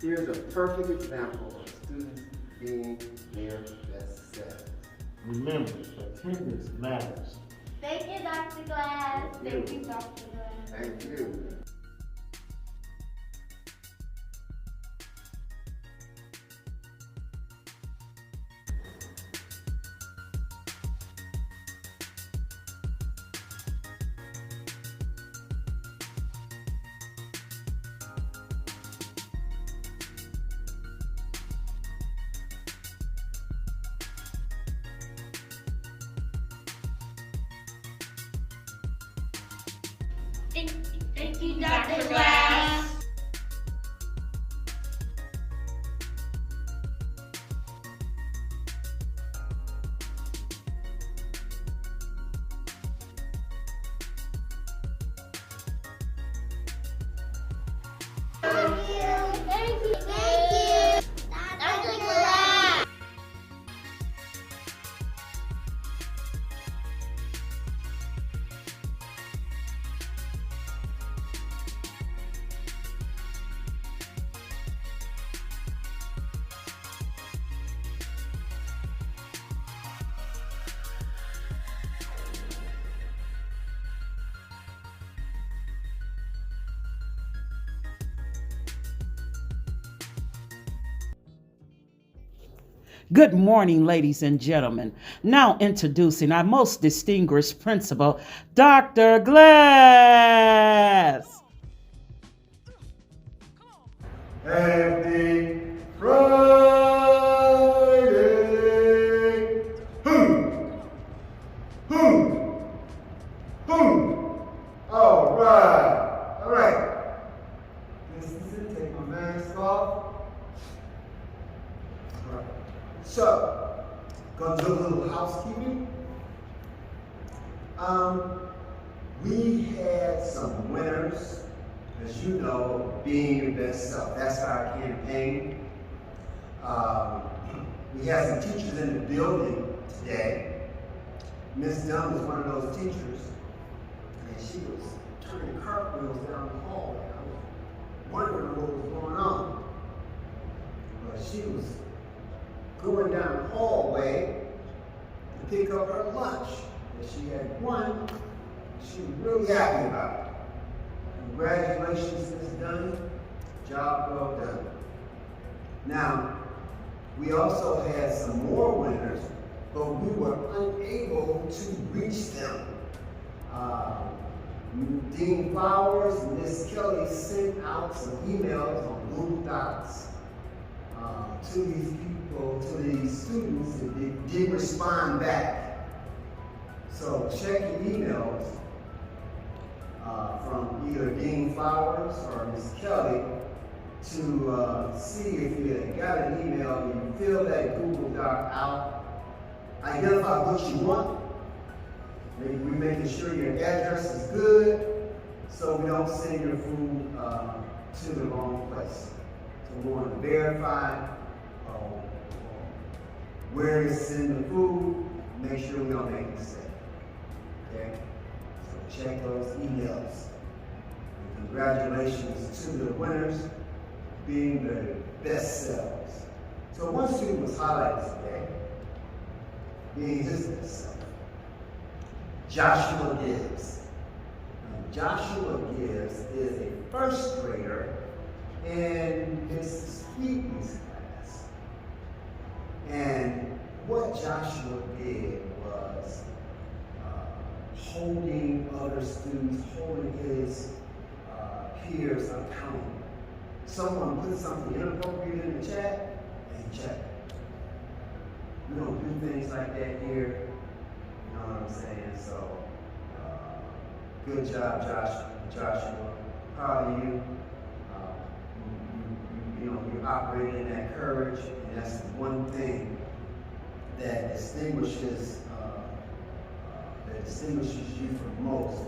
Here's a perfect example of students being their best selves. Remember, attendance matters. Thank you, Dr. Glass. Thank you, Dr. Glass. Thank you. Thank you, Dr. Glass. Thank you, Dr. Glass. Good morning, ladies and gentlemen. Now introducing our most distinguished principal, Dr. Glass. Happy Friday! Hoo! Hoo! Hoo! All right. This is it. Take my mask off. All right. So, gonna do a little housekeeping. We had some winners, as you know, being your best self. That's our campaign. We had some teachers in the building today. Miss Dunn was one of those teachers, and she was turning cartwheels down the hallway. I was wondering what was going on. But she was going down the hallway to pick up her lunch that she had won. She was really happy about it. Congratulations, Ms. Dunn. Job well done. Now, we also had some more winners, but we were unable to reach them. Dean Flowers and Ms. Kelly sent out some emails on Google Docs to these people, to these students, and they didn't respond back. So check your emails from either Dean Flowers or Ms. Kelly to see if you got an email and you fill that Google Doc out. Identify what you want. Maybe we're making sure your address is good so we don't send your food to the wrong place. So we want to verify where to send the food, make sure we don't make a mistake. Okay? So check those emails. And congratulations to the winners being the best selves. So one student was highlighted today, being his best self. Joshua Gibbs. Joshua Gibbs is a first grader in Mrs. Wheaton's class. And what Joshua did was holding other students, holding his peers accountable. Someone put something inappropriate in the chat, and he checked. We don't do things like that here. You know what I'm saying? So, good job, Joshua. Proud of you. You're operating in that courage, and that's the one thing that distinguishes you from most.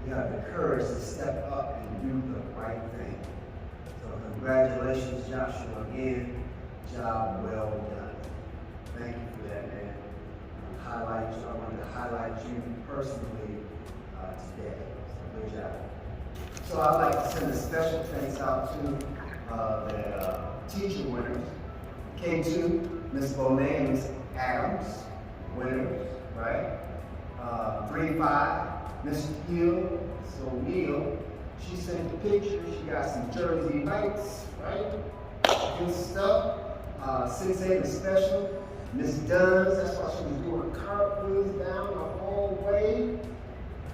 You have the courage to step up and do the right thing. So congratulations, Joshua, again. Job well done. Thank you for that, man. I wanted to highlight you personally today. So good job. So I'd like to send a special thanks out to teacher winners. K2, Miss Bonet and Miss Adams, winners, right? 3-5, Miss Hill, Miss O'Neill. She sent the picture. She got some Jersey lights, right? Good stuff. 6-8 is special. Miss Duns, that's why she was doing cartwheels down the hallway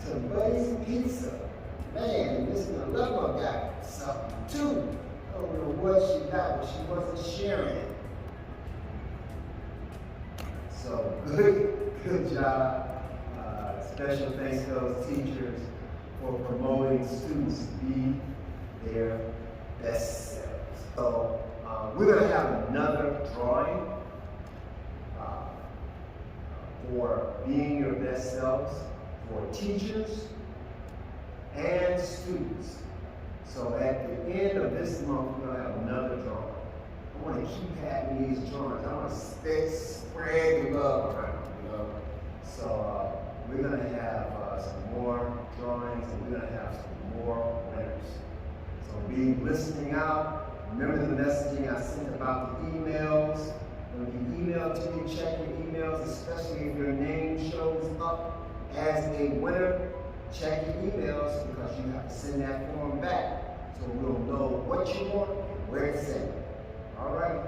to Buddy's Pizza. Man, Miss Dilemma got something too. I don't know what she got, but she wasn't sharing it. So good job. Special thanks to those teachers for promoting students to be their best selves. So we're going to have another drawing for being your best selves for teachers and students. So at the end of this month, we're going to have another drawing. I want to keep having these drawings. I want to spread the love around, you know. So we're going to have some more drawings, and we're going to have some more winners. So be listening out. Remember the messaging I sent about the emails. When you email to me, check your emails, especially if your name shows up as a winner. Check your emails because you have to send that form back so we'll know what you want and where to send it. All right.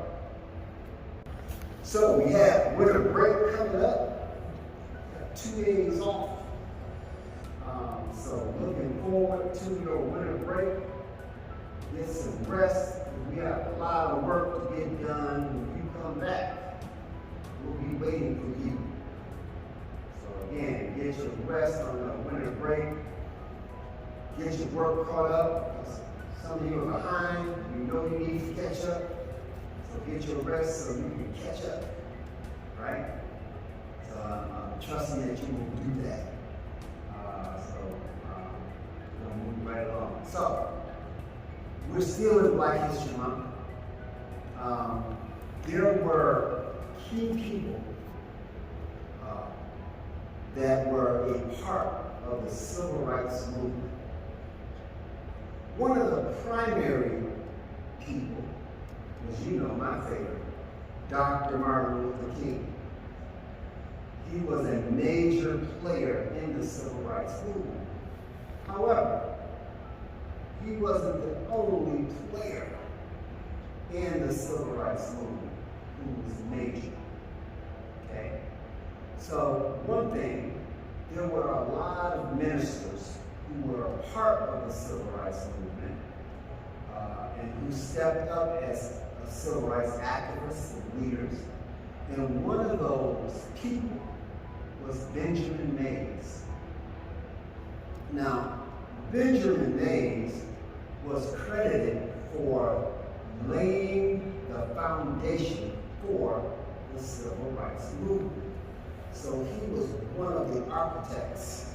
So we have winter break coming up. Got 2 days off. So looking forward to your winter break. Get some rest. We have a lot of work to get done. When you come back, we'll be waiting for you. So again, get your rest on the winter break. Get your work caught up. Some of you are behind. You know you need to catch up. So get your rest so you can catch up. Right? So I'm trusting that you will do that. We'll move right along. So we're still in Black History Month. There were key people that were a part of the Civil Rights Movement. One of the primary people was, you know, my favorite, Dr. Martin Luther King. He was a major player in the Civil Rights Movement. However, he wasn't the only player in the Civil Rights Movement who was major. Okay? So one thing, there were a lot of ministers who were a part of the Civil Rights Movement and who stepped up as civil rights activists and leaders. And one of those people was Benjamin Mays. Now, Benjamin Mays was credited for laying the foundation for the Civil Rights Movement. So he was one of the architects,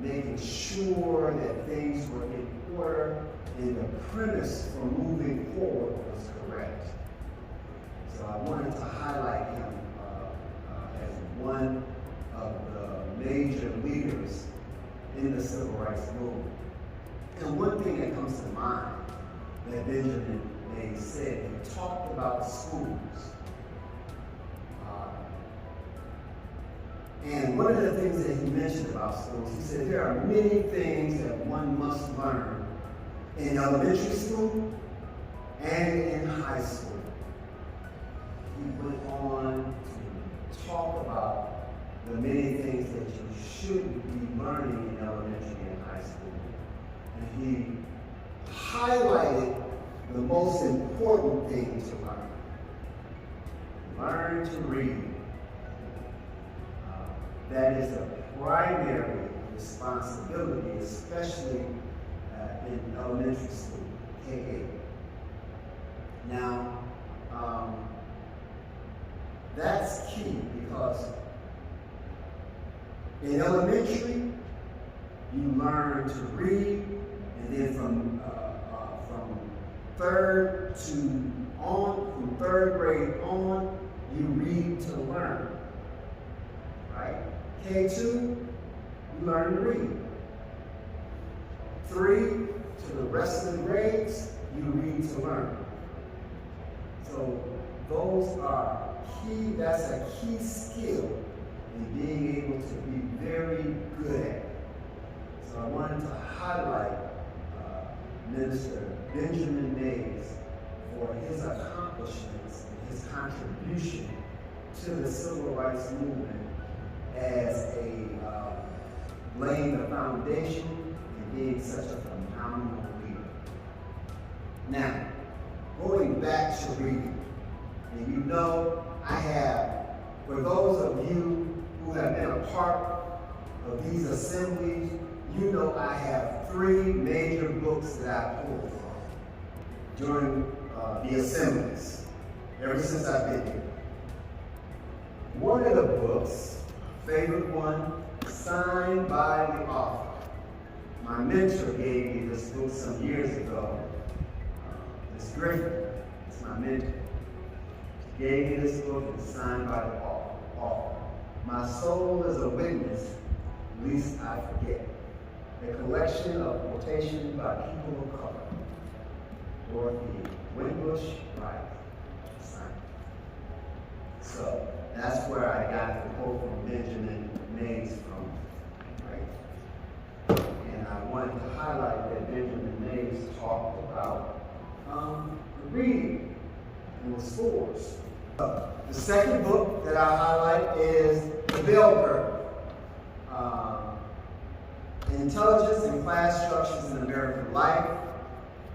making sure that things were in order and the premise for moving forward was correct. So I wanted to highlight him as one of the major leaders in the Civil Rights Movement. And one thing that comes to mind that Benjamin Mays said, he talked about schools. And one of the things that he mentioned about schools, he said there are many things that one must learn in elementary school and in high school. He went on to talk about the many things that you should be learning in elementary and high school. And he highlighted the most important thing to learn. Learn to read. That is a primary responsibility, especially in elementary school, K-8. Now, that's key because in elementary, you learn to read, and then from third grade on, you read to learn. Right? K2, you learn to read. 3 to the rest of the grades, you read to learn. So those are key, that's a key skill in being able to be very good at it. So I wanted to highlight Minister Benjamin Mays for his accomplishments and his contribution to the civil rights movement as laying the foundation and being such a phenomenal leader. Now, going back to reading, and you know I have, for those of you who have been a part of these assemblies, you know I have 3 major books that I pulled from during the assemblies, ever since I've been here. One of the books, favorite one, signed by the author. My mentor gave me this book some years ago. Miss Griffin, it's my mentor, gave me this book and signed by the author. My Soul is a Witness, Least I Forget. A collection of quotations by people of color. Dorothy Winbush Wright. So that's where I got the quote from Benjamin Mays from, right? And I wanted to highlight that Benjamin Mays talked about reading and the scores. The second book that I highlight is The Bell Curve. Intelligence and Class Structures in American Life,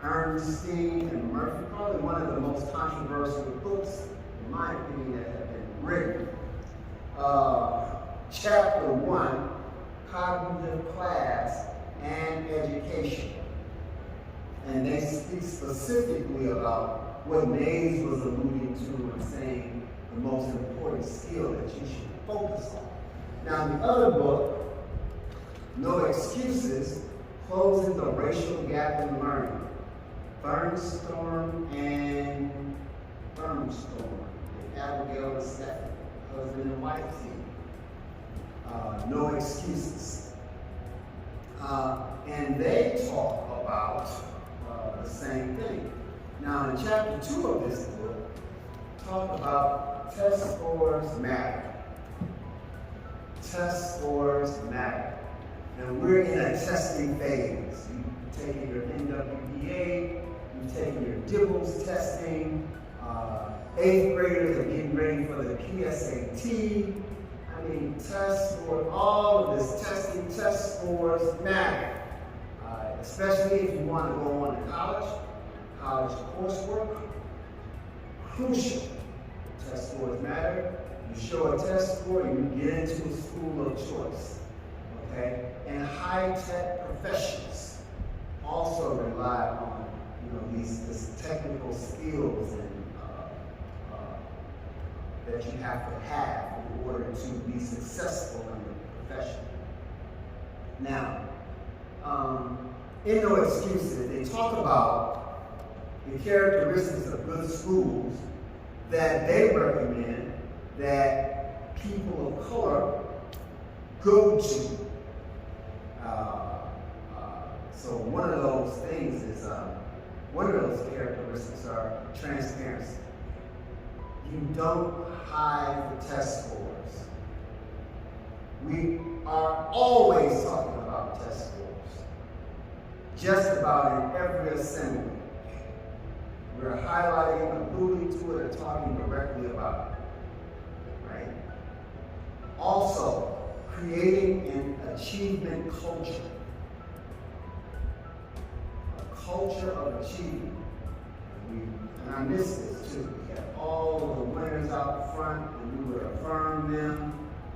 Ernestine and Murphy, probably one of the most controversial books, in my opinion, that have been written. Chapter 1, Cognitive Class and Education. And they speak specifically about what Mays was alluding to and saying the most important skill that you should focus on. Now, the other book, No Excuses, Closing the Racial Gap in Learning. Burnstorm and Burnstorm, with Abigail and Stephanie, husband and wife team. No Excuses. And they talk about the same thing. Now, in chapter 2 of this book, talk about test scores matter. Test scores matter. And we're in a testing phase. You've taken your NWBA, you've taken your DIBELS testing, 8th graders are getting ready for the PSAT. I mean, test scores, all of this testing, test scores matter. Especially if you want to go on to college coursework, crucial. Test scores matter. You show a test score, you get into a school of choice. Okay? And high-tech professions also rely on, these technical skills and that you have to have in order to be successful in the profession. Now, in No Excuses, they talk about the characteristics of good schools that they recommend that people of color go to. So one of those things is, one of those characteristics are transparency. You don't hide the test scores. We are always talking about test scores. Just about in every assembly. We're highlighting, alluding to it, and talking directly about it. Right? Also, creating an achievement culture. A culture of achievement. And I miss this too. We had all of the winners out front, and we would affirm them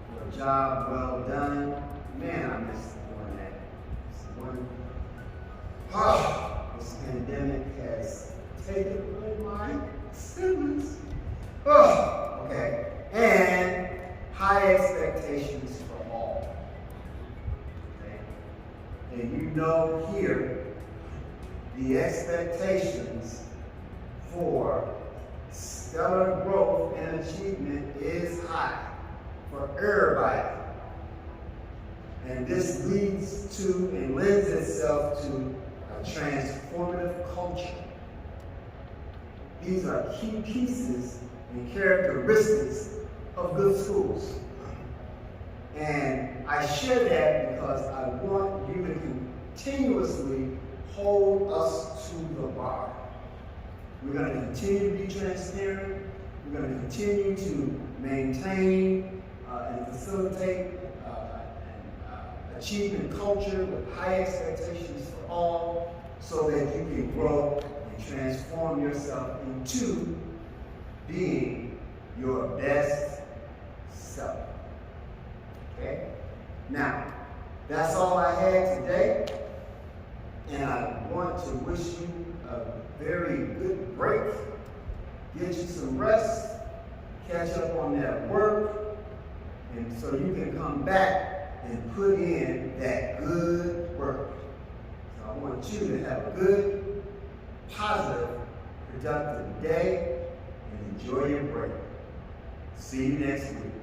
for a job well done. Man, I miss doing that. This pandemic has taken away my siblings. Okay. And high expectations for all. Okay. And you know here, the expectations for stellar growth and achievement is high for everybody. And this leads to and lends itself to a transformative culture. These are key pieces and characteristics of good schools. And I share that because I want you to continuously hold us to the bar. We're going to continue to be transparent. We're going to continue to maintain and facilitate an achievement culture with high expectations for all, so that you can grow and transform yourself into being your best self. Okay? Now, that's all I had today. And I want to wish you a very good break. Get you some rest. Catch up on that work. And so you can come back and put in that good work. So I want you to have a good, positive, productive day and enjoy your break. See you next week.